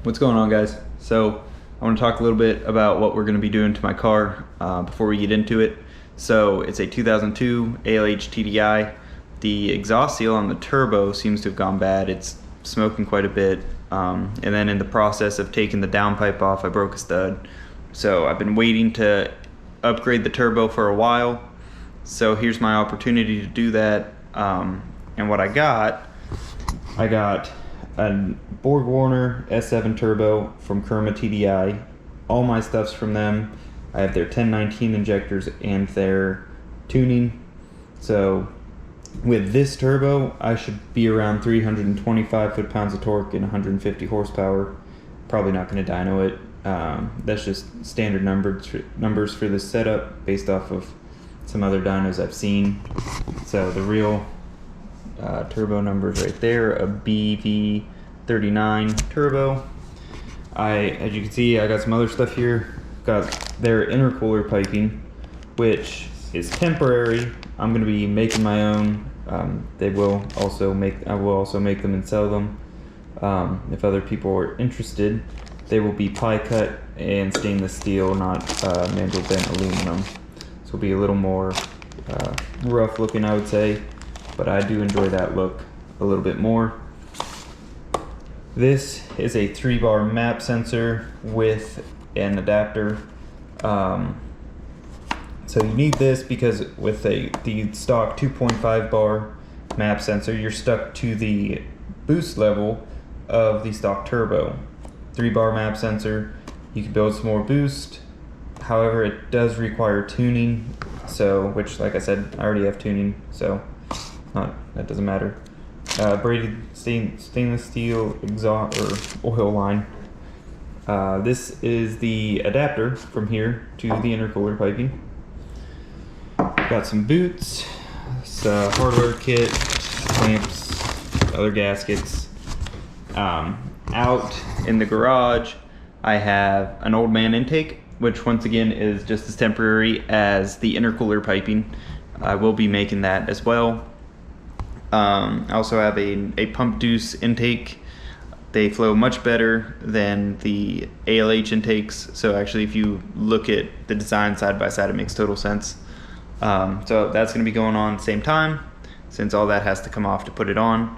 What's going on, guys? So I want to talk a little bit about what we're going to be doing to my car before we get into it. So it's a 2002 ALH TDI. The exhaust seal on the turbo seems to have gone bad. It's smoking quite a bit, and then in the process of taking the downpipe off, I broke a stud. So I've been waiting to upgrade the turbo for a while. So here's my opportunity to do that. And what I got a Borg Warner S7 Turbo from ALH TDI. All my stuff's from them. I have their 1019 injectors and their tuning. So with this turbo, I should be around 325 foot-pounds of torque and 150 horsepower. Probably not going to dyno it. That's just standard numbers for this setup based off of some other dynos I've seen. So the real turbo numbers right there, a BV39 turbo. As you can see, I got some other stuff here. Got their intercooler piping, which is temporary. I'm going to be making my own. I will also make them and sell them. If other people are interested, they will be ply cut and stainless steel, not manual bent aluminum. So it'll be a little more rough looking, I would say, but I do enjoy that look a little bit more. This is a 3-bar map sensor with an adapter. So you need this because with the stock 2.5 bar map sensor, you're stuck to the boost level of the stock turbo. 3-bar map sensor, you can build some more boost. However, it does require tuning, which, like I said, I already have tuning, so that doesn't matter. Braided stainless steel exhaust or oil line. This is the adapter from here to the intercooler piping. Got some boots, hardware kit, clamps, other gaskets. Out in the garage, I have an old man intake, which once again is just as temporary as the intercooler piping. I will be making that as well. I also have a pump deuce intake. They flow much better than the ALH intakes. So actually, if you look at the design side by side, it makes total sense. So that's going to be going on at the same time, since all that has to come off to put it on.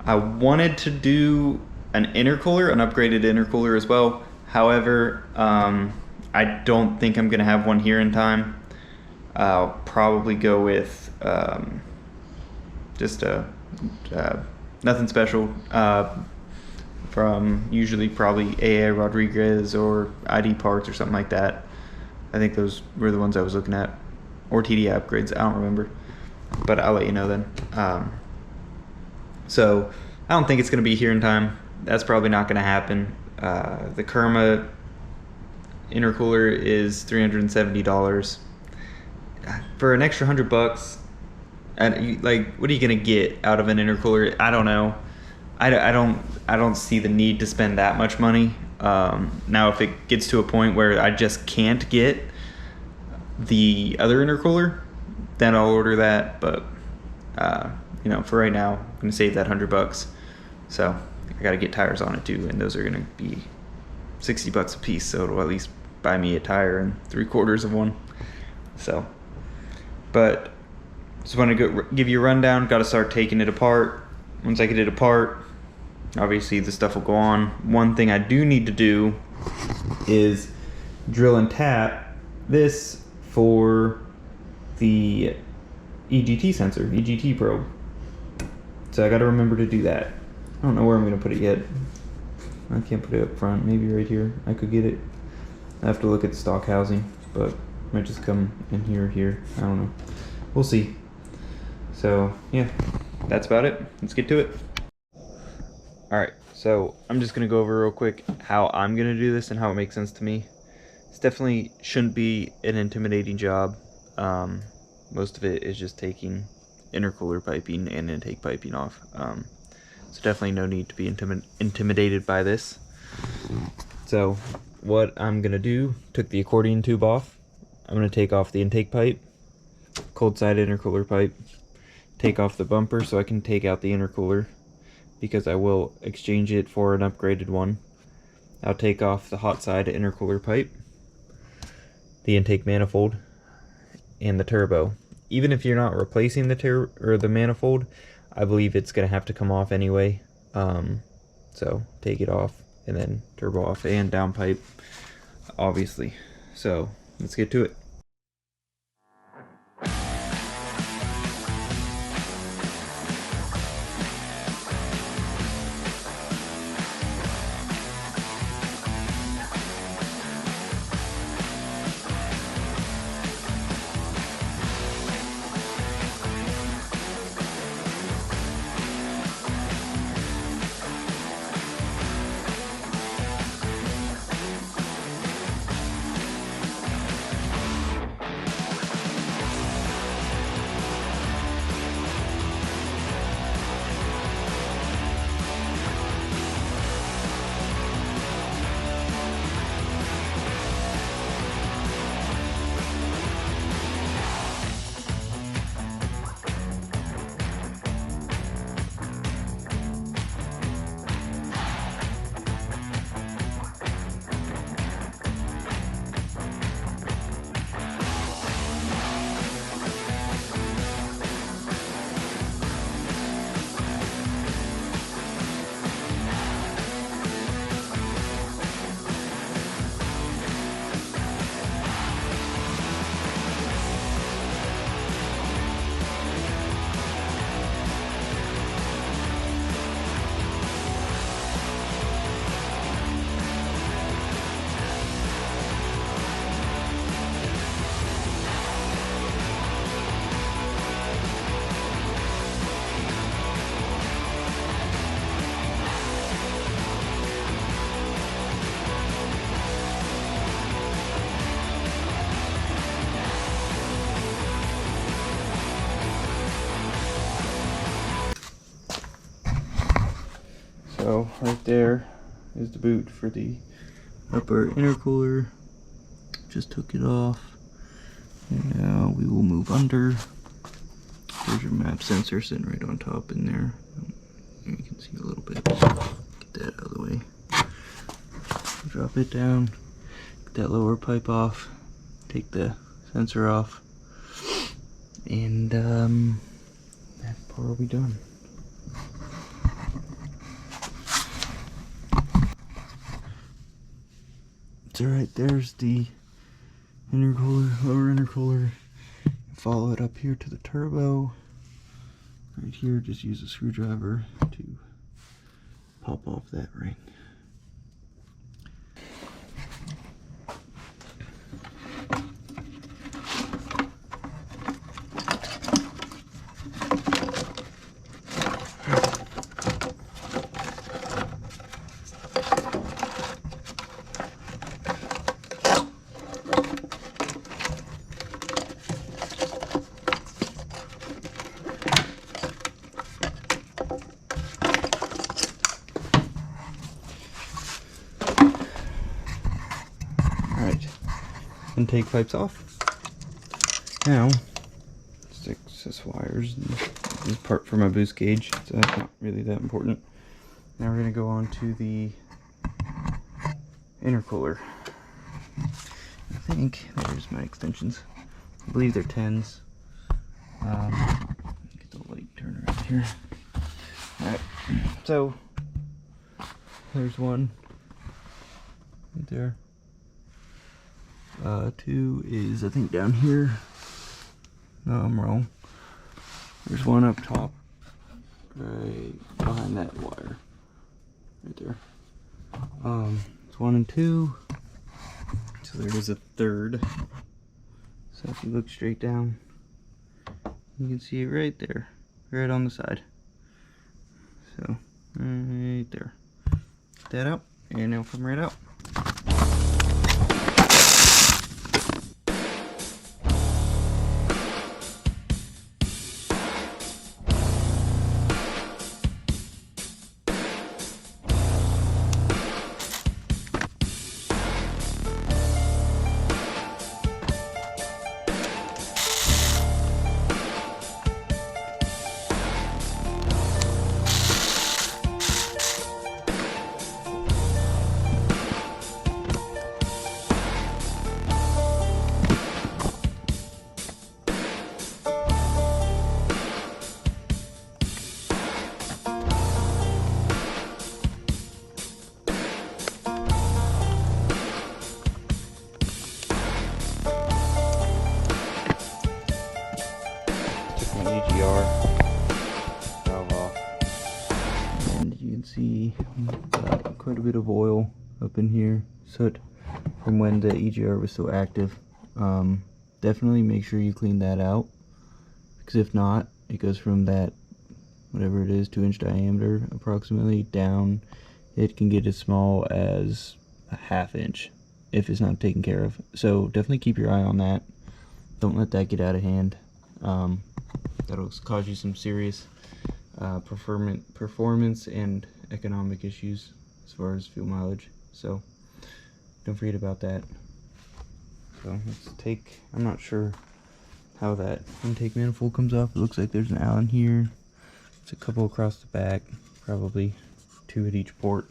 I wanted to do an intercooler, an upgraded intercooler as well. However, I don't think I'm going to have one here in time. I'll probably go with just nothing special from usually probably AA Rodriguez or ID Parts or something like that. I think those were the ones I was looking at. Or TDI upgrades, I don't remember, but I'll let you know then. So I don't think it's going to be here in time. That's probably not going to happen. The Kerma intercooler is $370 for an extra $100. And what are you going to get out of an intercooler? I don't know. I don't see the need to spend that much money. Now, if it gets to a point where I just can't get the other intercooler, then I'll order that. But for right now, I'm gonna save that $100. So I gotta get tires on it too, and those are gonna be $60 a piece. So it'll at least buy me a tire and 3/4 of one. So, but just want to give you a rundown. Got to start taking it apart. Once I get it apart, obviously the stuff will go on. One thing I do need to do is drill and tap this for the EGT sensor, EGT probe. So I got to remember to do that. I don't know where I'm going to put it yet. I can't put it up front. Maybe right here. I could get it. I have to look at the stock housing, but it might just come in here or here. I don't know. We'll see. So yeah, that's about it. Let's get to it. Alright, so I'm just going to go over real quick how I'm going to do this and how it makes sense to me. This definitely shouldn't be an intimidating job. Most of it is just taking intercooler piping and intake piping off. So definitely no need to be intimidated by this. So what I'm going to do, took the accordion tube off. I'm going to take off the intake pipe, cold side intercooler pipe, take off the bumper so I can take out the intercooler, because I will exchange it for an upgraded one. I'll take off the hot side intercooler pipe, the intake manifold, and the turbo. Even if you're not replacing the manifold, I believe it's gonna have to come off anyway. So take it off and then turbo off and downpipe, obviously. So let's get to it. So right there is the boot for the upper intercooler. Just took it off. And now we will move under. There's your map sensor sitting right on top in there. You can see a little bit. Get that out of the way. Drop it down. Get that lower pipe off. Take the sensor off. And that part will be done. So right there's the intercooler, lower intercooler. Follow it up here to the turbo. Right here, just use a screwdriver to pop off that ring. Intake pipes off. Now, stick this wires. This is part for my boost gauge, so that's not really that important. Now we're going to go on to the intercooler. I think there's my extensions. I believe they're 10s. Get the light turned around here. Alright, so there's one right there. 2 is, I think, down here. No, I'm wrong. There's one up top, right behind that wire, right there. It's 1 and 2. So there is a third. So if you look straight down, you can see it right there, right on the side. So right there. Get that out, and it'll come right out. can see quite a bit of oil up in here, soot from when the EGR was so active. Definitely make sure you clean that out, because if not, it goes from that, whatever it is, 2-inch diameter approximately, down. It can get as small as a 1/2 inch if it's not taken care of. So definitely keep your eye on that. Don't let that get out of hand. That'll cause you some serious performance and economic issues as far as fuel mileage. So don't forget about that. So let's take, I'm not sure how that intake manifold comes off. It looks like there's an Allen here. It's a couple across the back, probably 2 at each port.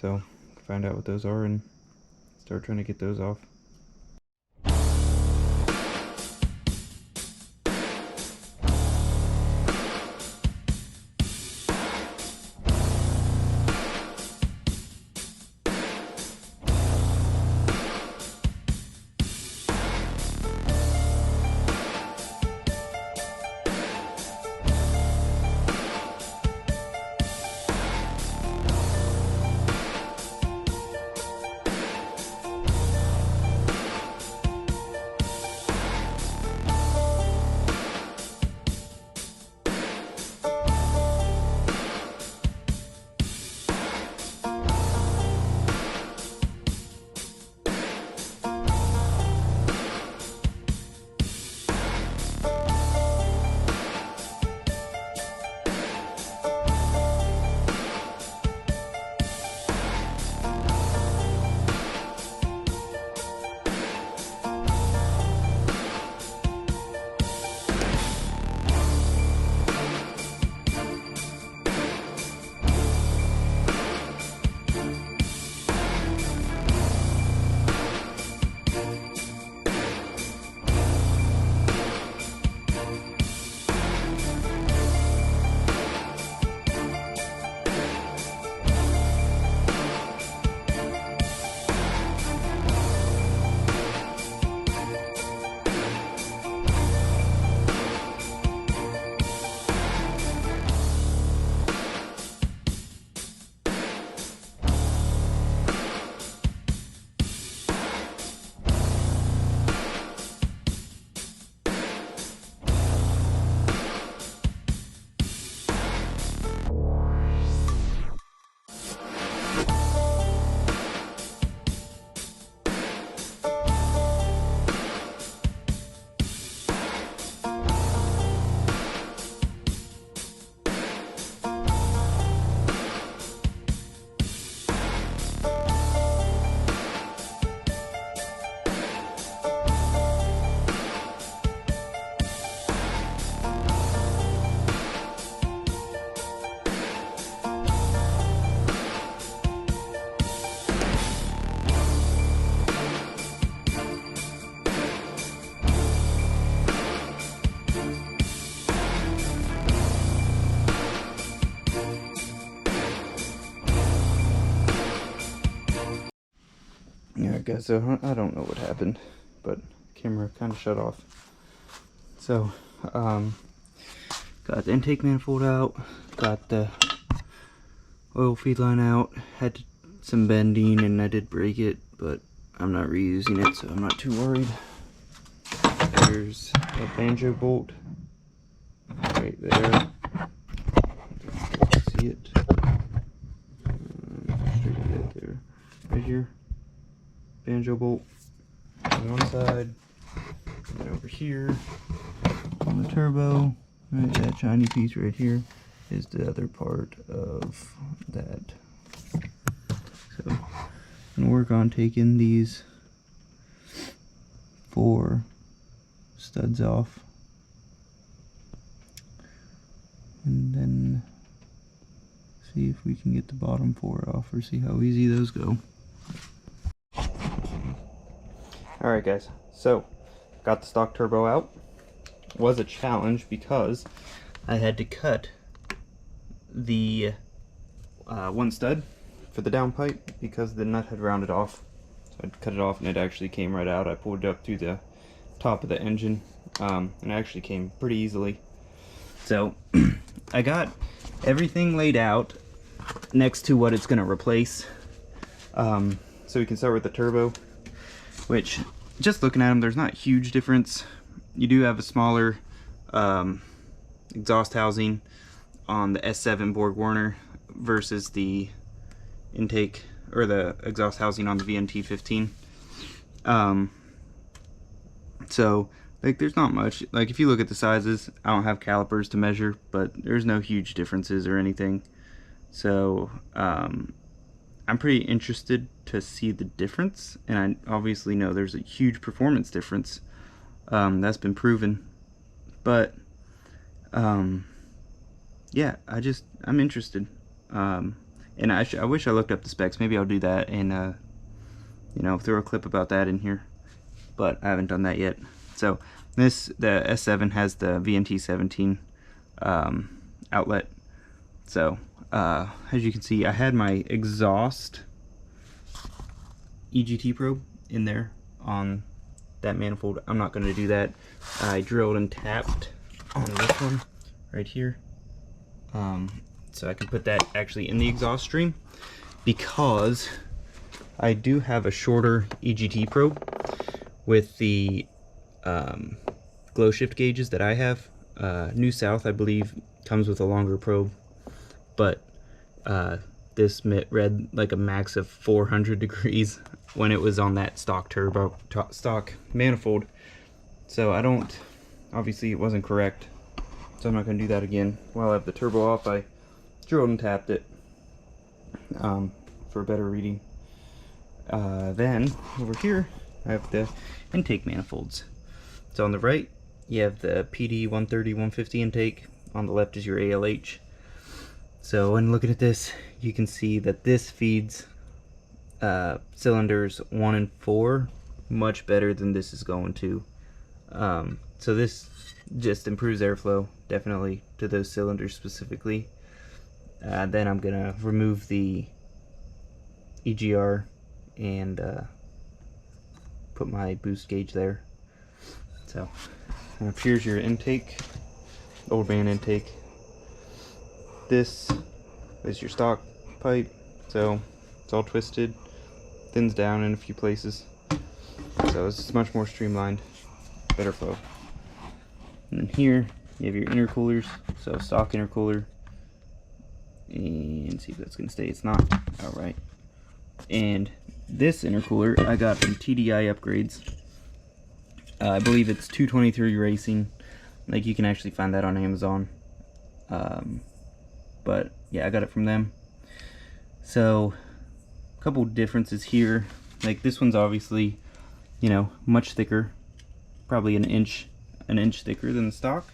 So find out what those are and start trying to get those off. Guys, so I don't know what happened, but the camera kind of shut off. So got the intake manifold out, got the oil feed line out, had some bending and I did break it, but I'm not reusing it, so I'm not too worried. There's a banjo bolt right there. See it? There. Right here. Banjo bolt on one side, and then over here on the turbo, right, that shiny piece right here is the other part of that. So I'm gonna work on taking these 4 studs off, and then see if we can get the bottom 4 off, or see how easy those go. Alright guys, so got the stock turbo out. Was a challenge because I had to cut the one stud for the downpipe because the nut had rounded off. So I cut it off and it actually came right out. I pulled it up through the top of the engine and it actually came pretty easily. So I got everything laid out. next to what it's going to replace. So we can start with the turbo, which, just looking at them, there's not a huge difference. You do have a smaller exhaust housing on the S7 Borg Warner versus the intake or the exhaust housing on the VNT15. So like there's not much. Like if you look at the sizes, I don't have calipers to measure, but there's no huge differences or anything. So I'm pretty interested to see the difference, and I obviously know there's a huge performance difference. That's been proven, but yeah, I'm interested. And I wish I looked up the specs. Maybe I'll do that and you know, throw a clip about that in here, but I haven't done that yet. So the S7 has the VNT17 outlet. So as you can see, I had my exhaust EGT probe in there on that manifold. I'm not going to do that. I drilled and tapped on this one right here, so I can put that actually in the exhaust stream, because I do have a shorter EGT probe with the glow shift gauges that I have. New South, I believe, comes with a longer probe, but this read like a max of 400 degrees when it was on that stock turbo, stock manifold. So I don't, obviously it wasn't correct, so I'm not going to do that again. While I have the turbo off, I drilled and tapped it for a better reading. Then over here I have the intake manifolds. So on the right you have the PD 130 150 intake, on the left is your ALH. So when looking at this, you can see that this feeds cylinders 1 and 4 much better than this is going to. So this just improves airflow, definitely, to those cylinders specifically. Then I'm gonna remove the EGR and put my boost gauge there. So here's your intake, old man intake. This is your stock pipe, so it's all twisted, thins down in a few places, so it's much more streamlined, better flow. And then here you have your intercoolers, so stock intercooler, and see if that's going to stay. It's not. Alright. And this intercooler I got from TDI Upgrades. I believe it's 223 Racing. Like, you can actually find that on Amazon. But yeah, I got it from them. So a couple differences here. Like, this one's obviously, you know, much thicker, probably an inch thicker than the stock.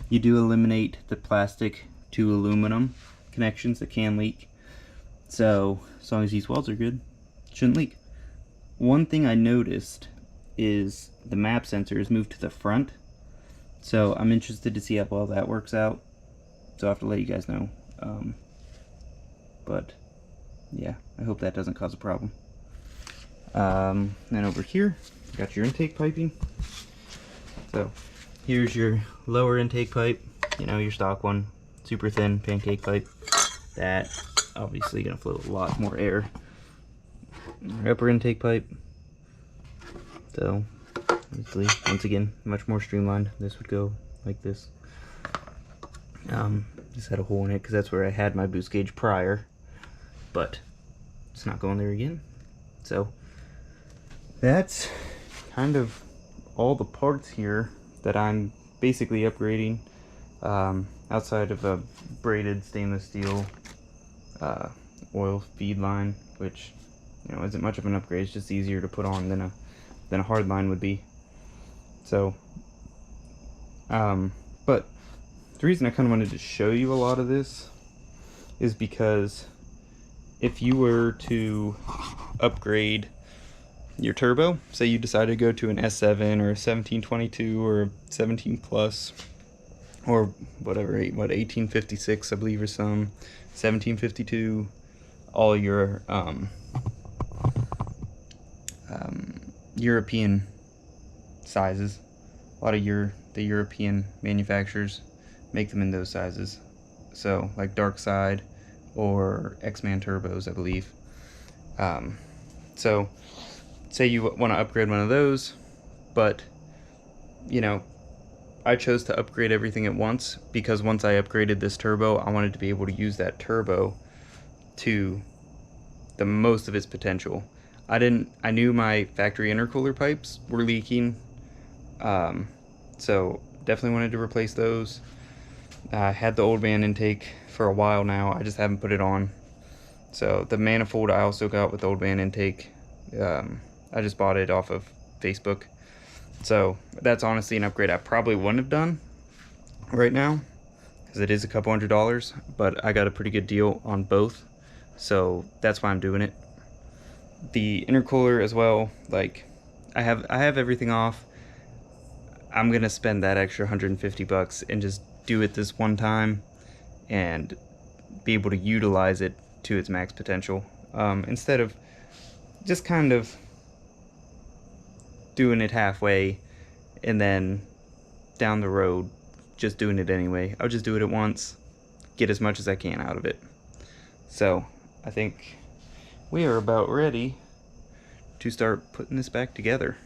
You do eliminate the plastic to aluminum connections that can leak, so as long as these welds are good, it shouldn't leak. One thing I noticed is the map sensor is moved to the front, so I'm interested to see how well that works out, so I have to let you guys know. But yeah, I hope that doesn't cause a problem. Then over here, you got your intake piping. So here's your lower intake pipe, you know, your stock one, super thin pancake pipe. That obviously gonna flow a lot more air. Your upper intake pipe, so obviously, once again, much more streamlined. This would go like this. Just had a hole in it because that's where I had my boost gauge prior, but it's not going there again. So that's kind of all the parts here that I'm basically upgrading, outside of a braided stainless steel oil feed line, which, you know, isn't much of an upgrade. It's just easier to put on than a hard line would be. So but the reason I kind of wanted to show you a lot of this is because if you were to upgrade your turbo, say you decided to go to an S7 or a 1722 or a 17 plus or whatever, 1856 I believe, or some 1752, all your European sizes. A lot of the European manufacturers make them in those sizes. So like dark side, or X-Man turbos, I believe. So say you want to upgrade one of those, but you know, I chose to upgrade everything at once because once I upgraded this turbo, I wanted to be able to use that turbo to the most of its potential. I knew my factory intercooler pipes were leaking, so definitely wanted to replace those. I had the old man intake for a while now, I just haven't put it on. So the manifold I also got with the old man intake. I just bought it off of Facebook. So that's honestly an upgrade I probably wouldn't have done right now, because it is a couple $100, but I got a pretty good deal on both, so that's why I'm doing it. The intercooler as well, like I have everything off. I'm gonna spend that extra $150 and just do it this one time and be able to utilize it to its max potential, instead of just kind of doing it halfway and then down the road just doing it anyway. I'll just do it at once, get as much as I can out of it. So I think we are about ready to start putting this back together.